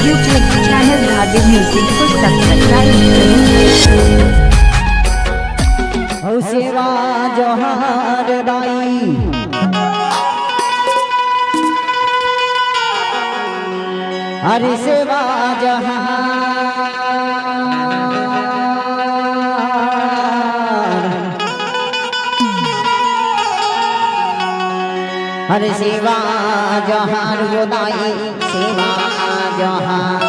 YouTube channel धागे music को subscribe करें। सेवा जोहार दाई हरि सेवा जोहार हरि सेवा जोहार दाई सेवा जोहार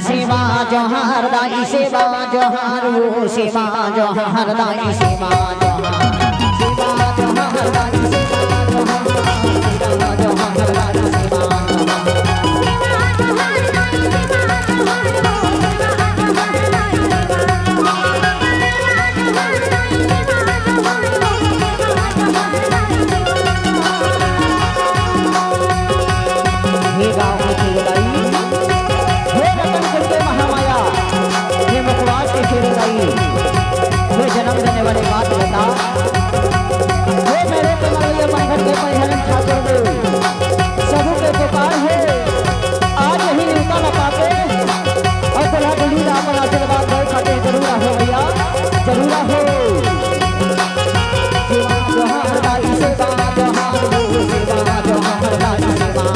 सेवा जोहार दाई सेवा जोहार वो सेवा जोहार दाई सेवा जोहार सेवा जोहार दाई सेवा जोहार दाई सेवा जन्म देने वाले बात बता वो मेरे कमरिया पंखड़ के परिहरण ठाकुर सबू के पुकार है आज यही न्यूता न पाते और खुला ढूंढी राम पर आशीर्वाद दे खाते जरूर हो भैया जरूर हो जोहार दाई सेवा जोहार सेवा जोहार दाई सेवा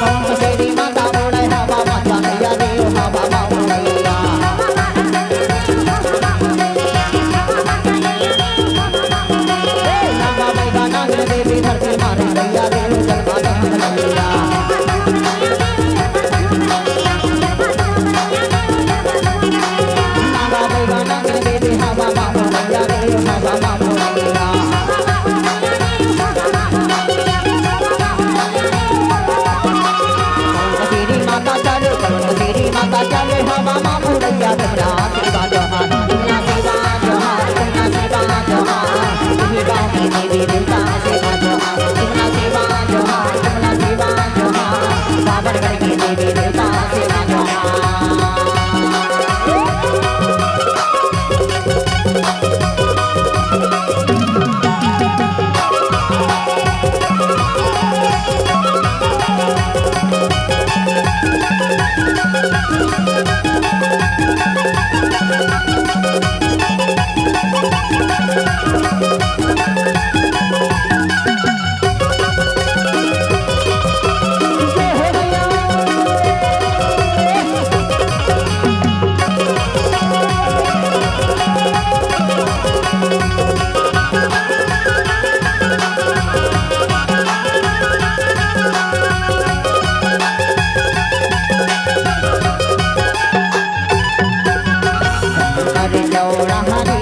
कौन कसेरी माता मोड़े हवा माता मैया रे हवा मामैया नागा मैया नागिन देवी धरती मारे मैया रे जन्मा दक्षिण मैया नागा मैया नागिन देवी हवा मामैया रे हवा मामैया तेरी माता चले हवा मामू रैया तेरा सेवा जहान तेरा सेवा जहान तेरा सेवा जहान तेरी गाँव की देवी देवता सेवा जहान तेरा सेवा जहान तेरा सेवा जहान बाबरगढ़ की देवी देवता सेवा जहान हरे चौड़ा हरे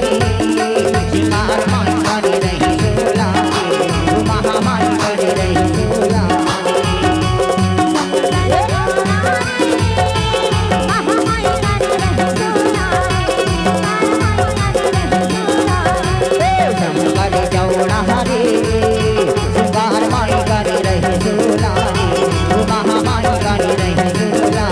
सिंगार माई करे रही झूला महामाई करे रही झूला हरे चौड़ा हरे सिंगार माई करे रही झूला महामाई करे रही झूला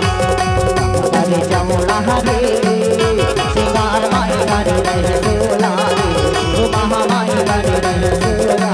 हरे चौड़ा हरे सिंगार माई करे रही झूला महामाई करे रही झूला